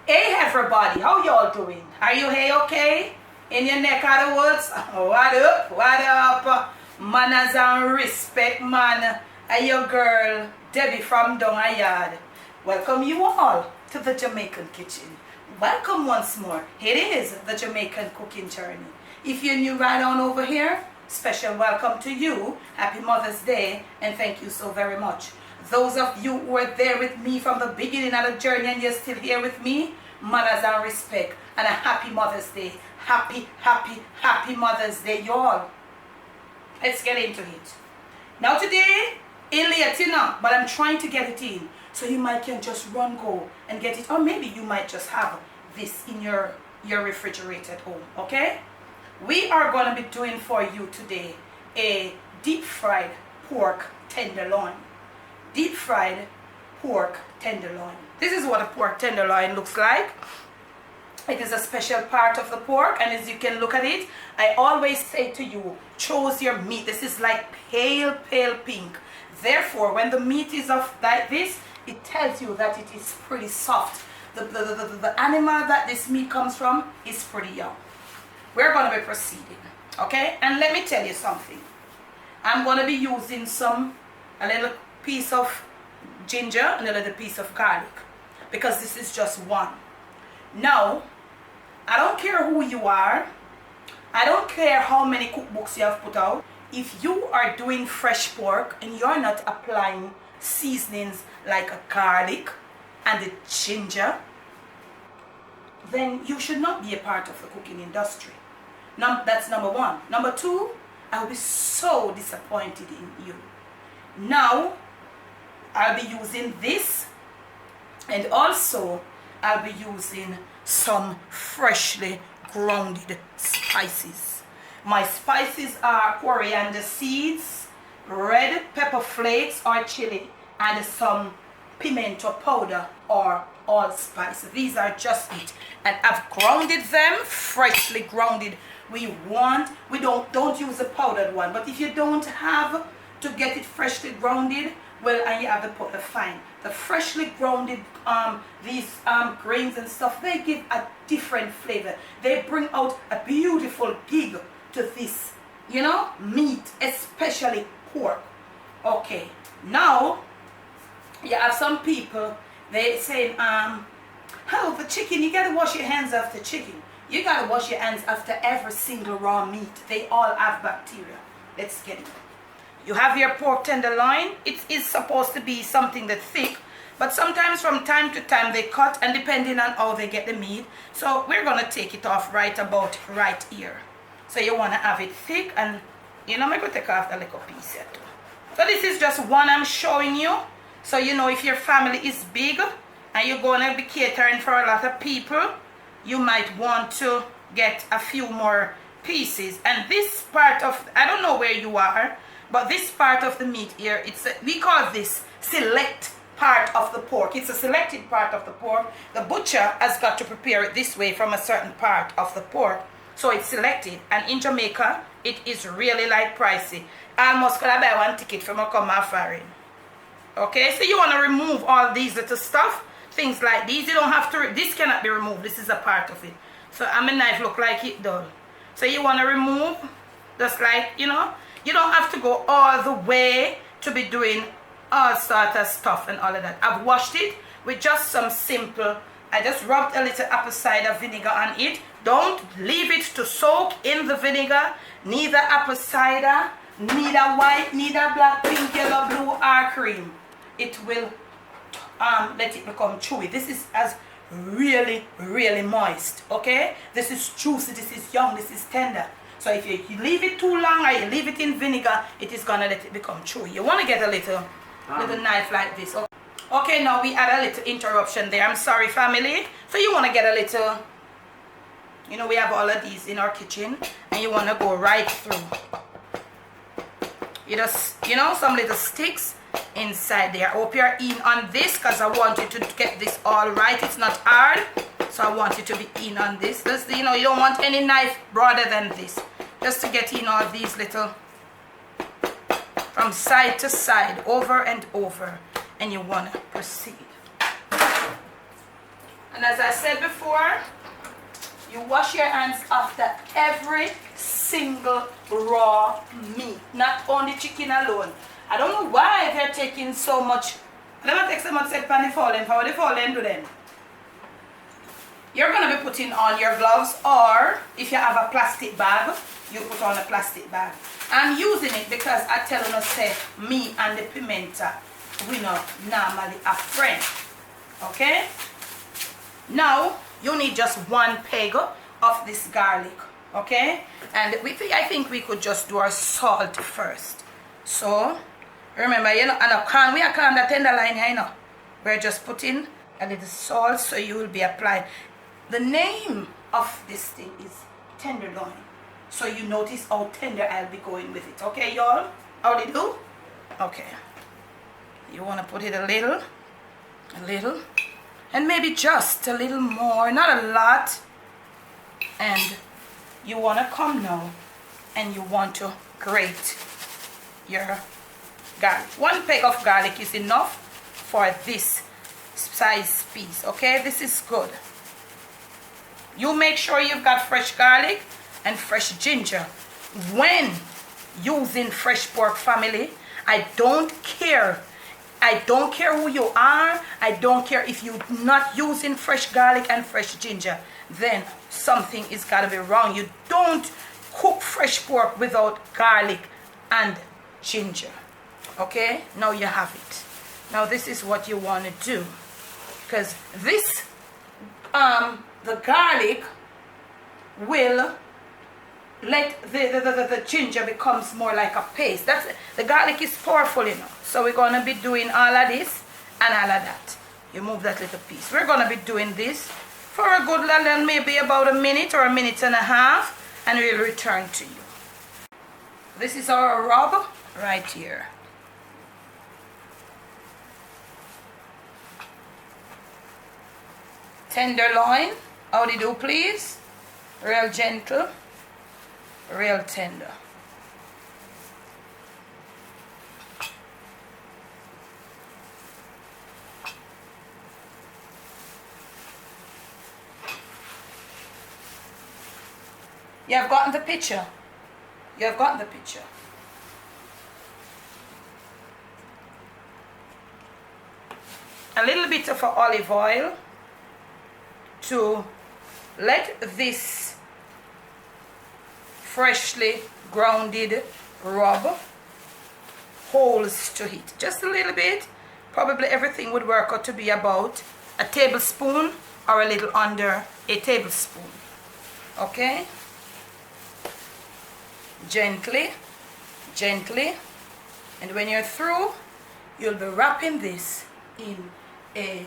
Hey everybody, how y'all doing? Are you hey okay? In your neck of the woods? What up? What up? Manners and respect, man. And your girl, Debbie from Donga Yard. Welcome you all to the Jamaican kitchen. Welcome once more. It is the Jamaican cooking journey. If you're new right on over here, special welcome to you. Happy Mother's Day and thank you so very much. Those of you who are there with me from the beginning of the journey and you're still here with me, manners and respect and a happy Mother's Day. Happy Mother's Day, y'all. Let's get into it. Now today, in late, but I'm trying to get it in. So you might can just run, go and get it. Or maybe you might just have this in your refrigerator at home, okay? We are going to be doing for you today a deep fried pork tenderloin. Deep fried pork tenderloin. This is what a pork tenderloin looks like. It is a special part of the pork, and as you can look at it, I always say to you, choose your meat. This is like pale pink. Therefore, when the meat is of like this, it tells you that it is pretty soft. The animal that this meat comes from is pretty young. We're going to be proceeding, okay? And let me tell you something. I'm going to be using a little piece of ginger and a little piece of garlic, because this is just one. Now, I don't care who you are. I don't care how many cookbooks you have put out. If you are doing fresh pork and you're not applying seasonings like a garlic and the ginger, then you should not be a part of the cooking industry. That's number one. Number two, I will be so disappointed in you. Now, I'll be using this, and also I'll be using some freshly grounded spices. My spices are coriander seeds, red pepper flakes or chili, and some pimento powder or allspice. These are just it, and I've grounded them, freshly grounded. We don't use the powdered one, but if you don't have to get it freshly grounded, well, and you have to put the fine. The freshly grounded these grains and stuff, they give a different flavor. They bring out a beautiful gig to this, meat, especially pork. Okay, now you have some people, they say, oh, the chicken, you gotta wash your hands after chicken. You gotta wash your hands after every single raw meat. They all have bacteria. Let's get it. You have your pork tenderloin. It is supposed to be something that's thick, but sometimes from time to time they cut, and depending on how they get the meat. So we're gonna take it off right about right here. So you wanna have it thick, and I'm gonna take off the little piece here too. So this is just one I'm showing you. So if your family is big and you're gonna be catering for a lot of people, you might want to get a few more pieces. And this part of, I don't know where you are, but this part of the meat here, we call this select part of the pork. It's a selected part of the pork. The butcher has got to prepare it this way from a certain part of the pork. So it's selected. And in Jamaica, it is really like pricey. I almost could have buy one ticket from a come foreign. Okay, so you want to remove all these little stuff. Things like these, you don't have to, this cannot be removed. This is a part of it. So my knife look like it done. So you want to remove, just like, you don't have to go all the way to be doing all sort of stuff and all of that. I've washed it with just some simple, I just rubbed a little apple cider vinegar on it. Don't leave it to soak in the vinegar, neither apple cider, neither white, neither black, pink, yellow, blue, or cream. It will let it become chewy. This is as really moist, okay? This is juicy, this is young, this is tender. So if you leave it too long or you leave it in vinegar, it is gonna let it become chewy. You want to get a little knife like this. Okay, now we had a little interruption there. I'm sorry, family. So you want to get a little, we have all of these in our kitchen, and you want to go right through. You just, some little sticks inside there. I hope you're in on this, because I want you to get this all right. It's not hard, so I want you to be in on this. This, you don't want any knife broader than this, just to get in all these little, from side to side, over and over, and you want to proceed. And as I said before, you wash your hands after every single raw meat, not only chicken alone. I don't know why they're taking so much. I don't take so much set pan the fallen for the fallen do then. You're gonna be putting on your gloves, or if you have a plastic bag, you put on a plastic bag. I'm using it because I tell you say me and the pimenta we not normally a friend. Okay? Now you need just one peg of this garlic. Okay? And I think we could just do our salt first. So remember, you know, and we are calling the tenderloin here, you know. We're just putting a little salt, so you will be applying. The name of this thing is tenderloin. So you notice how tender I'll be going with it. Okay, y'all? How they do? Okay. You want to put it a little, and maybe just a little more, not a lot. And you want to come now, and you want to grate your garlic. One peg of garlic is enough for this size piece. Okay, this is good. You make sure you've got fresh garlic and fresh ginger. When using fresh pork, family, I don't care. I don't care who you are. I don't care if you're not using fresh garlic and fresh ginger. Then something is got to be wrong. You don't cook fresh pork without garlic and ginger. Okay, now you have it. Now this is what you want to do, because this the garlic will let the ginger becomes more like a paste. That's the garlic is powerful enough. So we're going to be doing all of this and all of that. You move that little piece. We're going to be doing this for a good maybe about a minute or a minute and a half, and we'll return to you. This is our rub right here. Tenderloin, how do you do, please? Real gentle, real tender. You have gotten the picture. You have gotten the picture. A little bit of olive oil to let this freshly grounded rub holes to it. Just a little bit. Probably everything would work out to be about a tablespoon or a little under a tablespoon. Okay? Gently, gently. And when you're through, you'll be wrapping this in a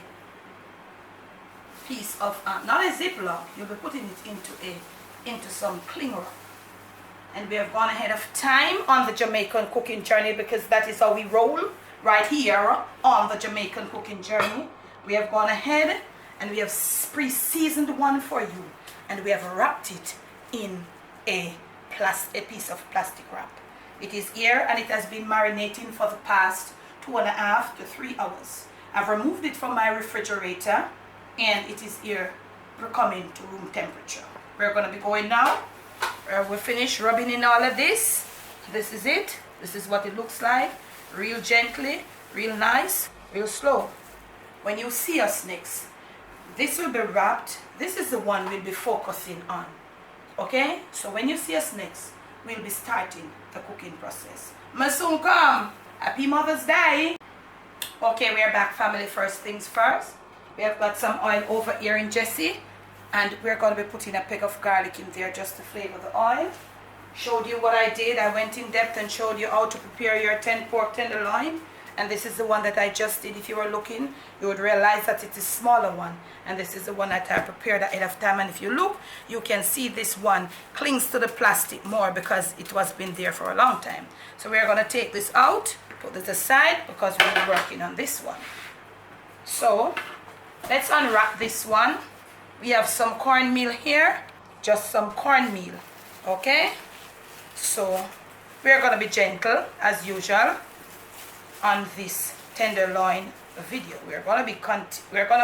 piece of not a ziploc. You'll be putting it into some cling wrap. And we have gone ahead of time on the Jamaican cooking journey, because that is how we roll right here on the Jamaican cooking journey. We have gone ahead and we have pre-seasoned one for you, and we have wrapped it in a piece of plastic wrap. It is here and it has been marinating for the past 2.5 to 3 hours. I've removed it from my refrigerator, and it is here coming to room temperature. We're going to be going now. We're finished rubbing in all of this. This is it. This is what it looks like. Real gently, real nice, real slow. When you see us next, this will be wrapped. This is the one we'll be focusing on. Okay? So when you see us next, we'll be starting the cooking process. Soon come. Happy Mother's Day. Okay, we are back, family. First things first. We have got some oil over here in Jessie, and we're going to be putting a peg of garlic in there just to flavor the oil. Showed you what I did. I went in depth and showed you how to prepare your pork tenderloin, and this is the one that I just did. If you were looking, you would realize that it's a smaller one, and this is the one that I prepared ahead of time. And if you look, you can see this one clings to the plastic more because it was been there for a long time. So we're going to take this out, put this aside, because we'll be working on this one. So let's unwrap this one. We have some cornmeal here, just some cornmeal. Okay, so we're going to be gentle as usual on this tenderloin video. We're going to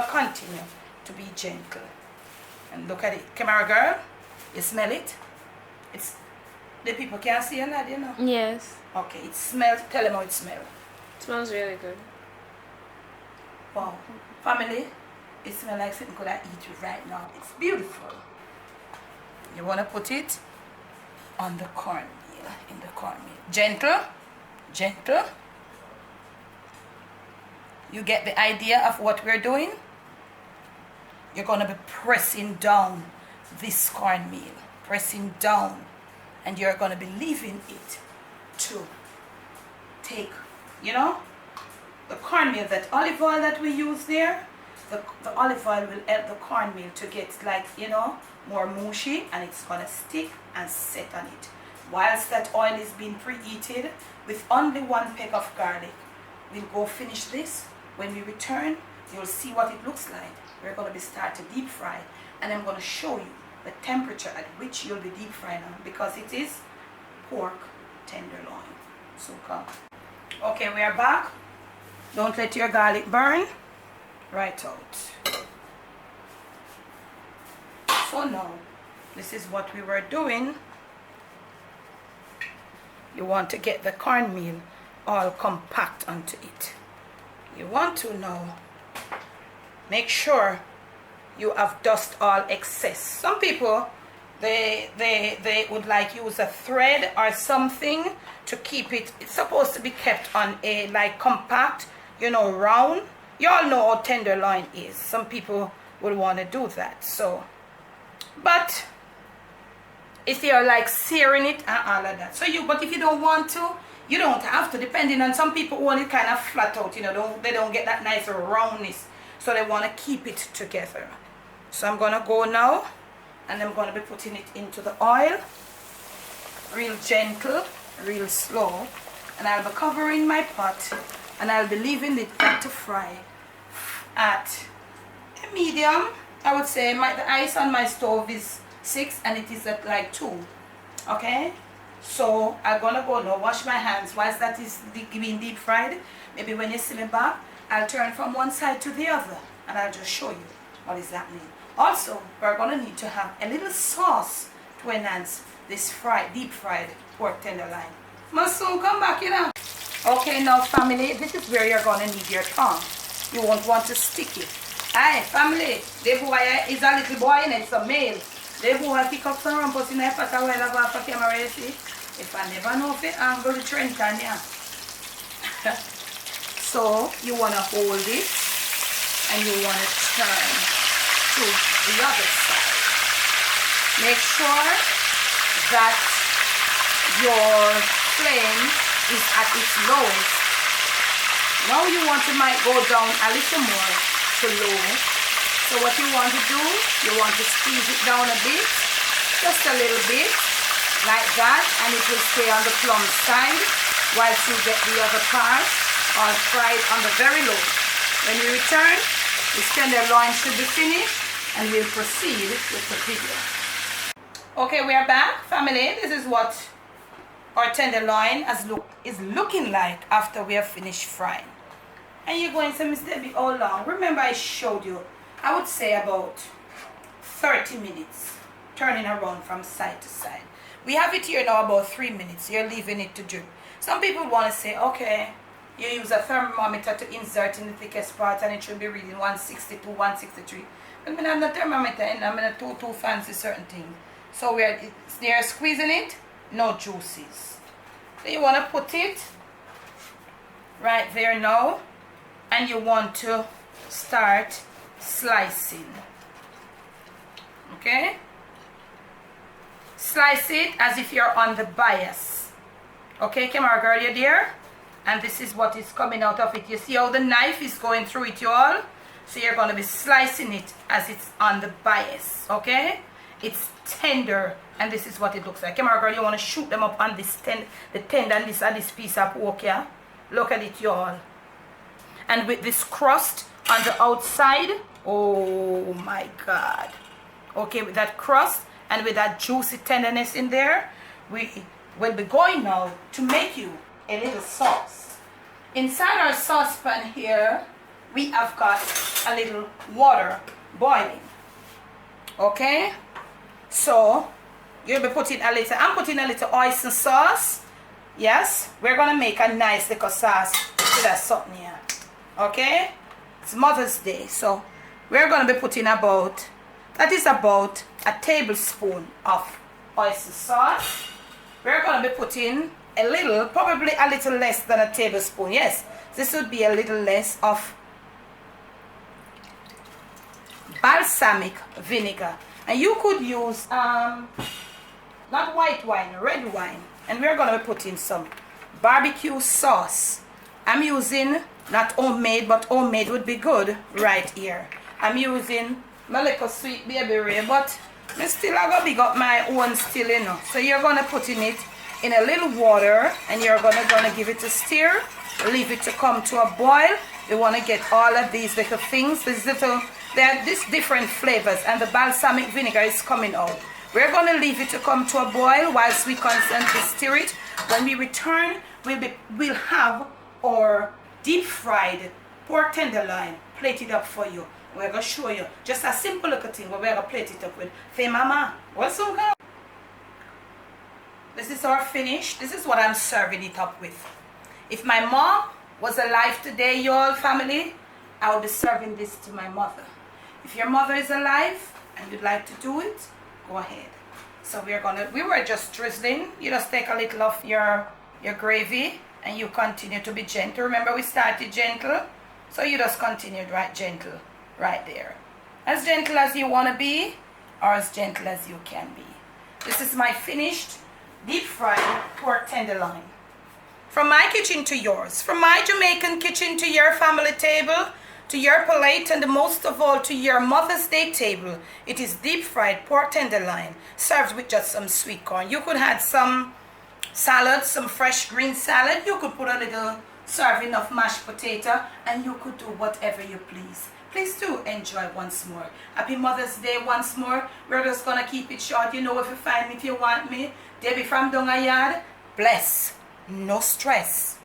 continue to be gentle. And look at it. Camera girl, you smell it? It's the people can't see it, you know? Yes. Okay, it smells. Tell them how it smells. It smells really good. Wow. Family, it smells like something could I eat right now. It's beautiful. You want to put it on the cornmeal, in the cornmeal. Gentle, gentle. You get the idea of what we're doing? You're going to be pressing down this cornmeal. Pressing down. And you're going to be leaving it to take, you know, the cornmeal, that olive oil that we use there, the olive oil will help the cornmeal to get, like, you know, more mushy, and it's going to stick and set on it. Whilst that oil is being preheated with only 1 peck of garlic, we'll go finish this. When we return, you'll see what it looks like. We're going to be start to deep fry, and I'm going to show you the temperature at which you'll be deep frying on, because it is pork tenderloin. So come. Okay, we are back. Don't let your garlic burn. Right out. So now, this is what we were doing. You want to get the cornmeal all compact onto it. You want to now make sure you have dust all excess. Some people, they would like use a thread or something to keep it. It's supposed to be kept on a like compact, you know, round. You all know how tenderloin is. Some people would want to do that. So, but if you're like searing it and all of that, so but if you don't want to, you don't have to, depending on some people want it kind of flat out, you know, they don't get that nice roundness, so they want to keep it together. So I'm going to go now, and I'm going to be putting it into the oil, real gentle, real slow, and I'll be covering my pot, and I'll be leaving it to fry at a medium. I would say the ice on my stove is 6, and it is at like 2. Okay? So I'm gonna go now wash my hands whilst that is being deep fried. Maybe when you see me back, I'll turn from one side to the other, and I'll just show you what is happening. Also, we're gonna need to have a little sauce to enhance this deep fried pork tenderloin. Must soon come back, you know. Okay, now family, this is where you're gonna need your tongue. You won't want to stick it. Aye, family, the boy is a little boy and it's a male. The boy pick up some rumpus in the pot a while ago for camera, you see. If I never know if it angle the Trenton, yeah. So you wanna hold it and you wanna turn to the other side. Make sure that your flame is at its lowest. Now you want to might go down a little more to low. So what you want to do, you want to squeeze it down a bit, just a little bit, like that, and it will stay on the plump side whilst you get the other part all fried on the very low. When we return, this tenderloin should be finished, and we'll proceed with the video. Okay, we are back, family. This is what our tenderloin is looking like after we have finished frying. And you're going to say, Miss Debbie, how long? Remember I showed you, I would say about 30 minutes, turning around from side to side. We have it here now about 3 minutes. You're leaving it to drip. Some people want to say, okay, you use a thermometer to insert in the thickest part and it should be reading 162, 163. But I have the thermometer and I'm not too fancy certain things. So they're squeezing it, no juices. So you want to put it right there now, and you want to start slicing. Okay? Slice it as if you're on the bias. Okay, camera girl, you there? And this is what is coming out of it. You see how the knife is going through it, you all? So you're going to be slicing it as it's on the bias. Okay? It's tender, and this is what it looks like. Camera girl, you want to shoot them up on this the tender and this piece of pork, yeah? Look at it, y'all. And with this crust on the outside, oh my God. Okay, with that crust and with that juicy tenderness in there, we will be going now to make you a little sauce. Inside our saucepan here, we have got a little water boiling. Okay, so you'll be putting a little, I'm putting a little oyster sauce. Yes, we're gonna make a nice little sauce with that something here. Okay, it's Mother's Day, so we're gonna be putting about a tablespoon of oyster sauce. We're gonna be putting a little, probably a little less than a tablespoon. Yes, this would be a little less of balsamic vinegar, and you could use not white wine, red wine. And we're gonna be putting some barbecue sauce. I'm using not homemade, but homemade would be good right here. I'm using my little Sweet Baby Ray, but I still gonna big up my own still, you know. So you're gonna put in it in a little water, and you're gonna give it a stir, leave it to come to a boil. You wanna get all of these little things, these different flavors, and the balsamic vinegar is coming out. We're going to leave it to come to a boil whilst we constantly stir it. When we return, we'll have our deep fried pork tenderloin plated up for you. We're going to show you just a simple little thing where we're going to plate it up with. Say, Mama, what's up, girl? This is our finish. This is what I'm serving it up with. If my mom was alive today, y'all family, I would be serving this to my mother. If your mother is alive and you'd like to do it, go ahead. So we were just drizzling. You just take a little of your gravy and you continue to be gentle. Remember, we started gentle, so you just continued right gentle right there. As gentle as you want to be, or as gentle as you can be. This is my finished deep fried pork tenderloin. From my kitchen to yours, from my Jamaican kitchen to your family table, to your plate, and most of all to your Mother's Day table, it is deep fried pork tenderloin served with just some sweet corn. You could add some salad, some fresh green salad. You could put a little serving of mashed potato, and you could do whatever you please. Please do enjoy once more. Happy Mother's Day once more. We're just gonna keep it short. You know, if you find me, if you want me, Debbie from Dongayard. Bless, no stress.